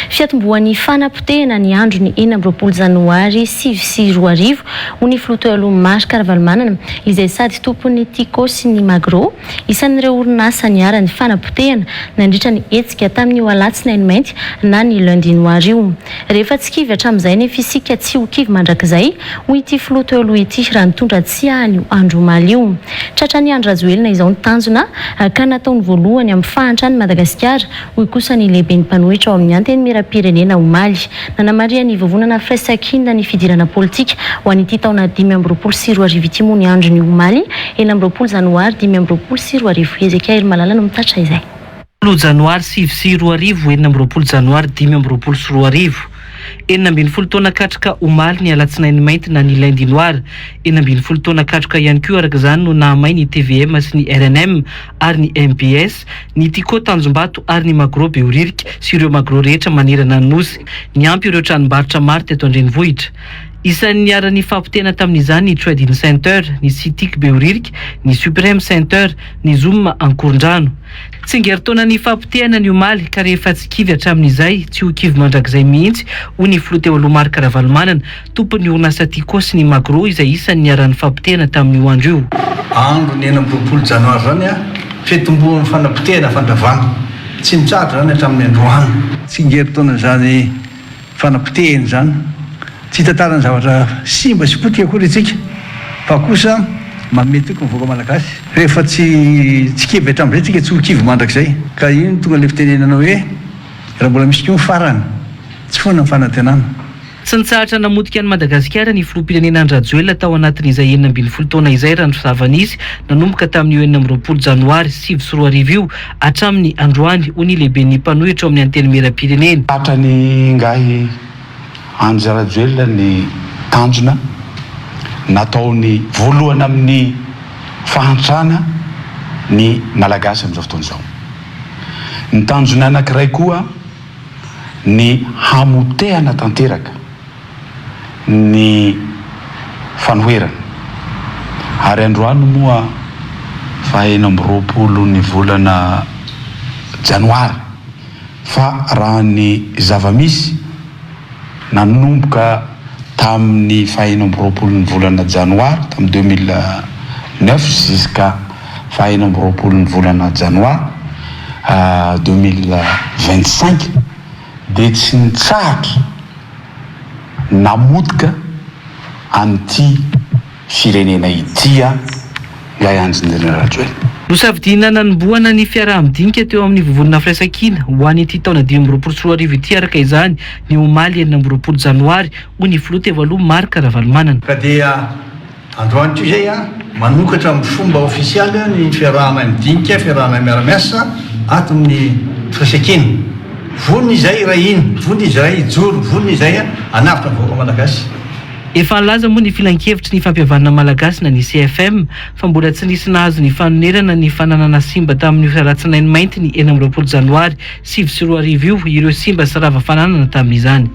fiatomboan'ny fanapotehana ny andro ny 4 janoary 2024 ho ny filoha teo aloha Maro Karavalmanana izay sady tompon'ny Tico sy ny Magro isan'ireo orinasa niara-ny fanapotehana nandritra ny hetsika tamin'ny alatsinainy mainty na ny lundi noir io. Rehefa tsy kivy hatramin'izay nefa isika tsy ho kivy mandrakizay ho ity filoha teo aloha ity raha nitondra tsy ahany andro omaly io. Tratra ny Andro Rajoelina izao nitanjona ka nataony voalohany amin'ny fahantrany Madagasikara hoy kosa ny lehiben'ny mpanohitra ao amin'ny anteny miram-pirenena omaly. Nanamaria ny vavonana firaisan-kina ny fidirana politika ho an'ity taona 2024 ity moa ny andro ny omaly 20 janoary 2024 Ezekiel Malala no mitatra izay. 10 janoary 2024 20 janoary 2024 20 taona katraka omaly ny alatsinainy mainty na ny lundi noir 20 taona katraka ihany koa araka izany no nahamay ny TVM sy ny RNM ary ny MPS ny Tico Tanjombato ary ny Magro Beoririka sy ireo Magro rehetra manerana ny nosy ny ampy ireo tranombarotra maro teto an-drenivohitra. Isan'ny niara-ny fampitena tamin'izany ny Trading Center, ny Citic Beoririka, ny Supreme Center, ny Zoom Ankorondrano. Tsingeritaona ny fampitehana ny omaly ka rehefa tsy kivy hatramin'izay tsy ho kivy mandrakizay mihitsy ho ny filoha teo aloha Maro Karavalmanana tompon'ny orinasa Tico sy ny Magro izay isan'ny niara-ny fampitehana tamin'io andro io. Andro ny 20 janoary zany fetomboan'ny fanapotehana fandravana tsy mitsatra zany hatramin'ny androany. Tsingeritaona zany fanapotehana zany tsy tantarany zavatra simba sy potika akory itsika fa kosa mamety toko mivoaka malagasy rehefa tsy kivy hatramin'izay tsika tsy ho kivy mandrakizay ka ino tonga le fitenenana hoe raha mbola misy koa farany tsy foana ny fanantenana. Tsy nitsahatra namotika an'i Madagasikara ny filoham-pirenena Andry Rajoelina tao anatin'izay 20 taona izay raha nyfizavan'izy nanomboka tamin'ny 20 janoary 2024 io hatramin'ny androany ho ny lehiben'ny mpanohitra ao amin'ny anteny miram-pirenena. Hatrany ngahy Andry Rajoelina ny tanjona nataony voalohany amin'ny fahantrana ny malagasy amin'izao fotoana izao. Ny tanjona anankiray koa ny hamotehana tanteraka ny fanoherana. Ary androany moa fa 20 ny volana janoary fa raha ny zavamisy nanomboka tamin'ny 20 ny volana janoary tamin'ny 2009 jusqu'à 20 ny volana janoary 2025 dia tsy nitsahatra namotika an'ity firenena itya ngahy Andry Rajoelina. Nosafidiana nanomboana ny fiaraha-midinika teo amin'ny vovonana firaisan-kina ho an'ity taona 2024 ity araka izany ny omaly 20 janoary ho ny filoha teo aloha Maro Karavalmanana. Ka dia androany ity zay manokatra amin'ny fomba ofisialy ny fiaraha-midinika fiaraha miara-miasa ato amin'ny firaisan-kina. Vonona izay raha iny, vonona izay joro, vonona izay anavitra vahoaka malagasy. Efa nalaza moa ny filan-kevitry ny fampihavanana malagasy na ny CFM fa mbola tsy nisy nahazo ny fanonerana ny fananana simba tamin'ny alatsinainy mainty ny 20 janoary 2024 io ireo simba sy rava fananana tamin'izany.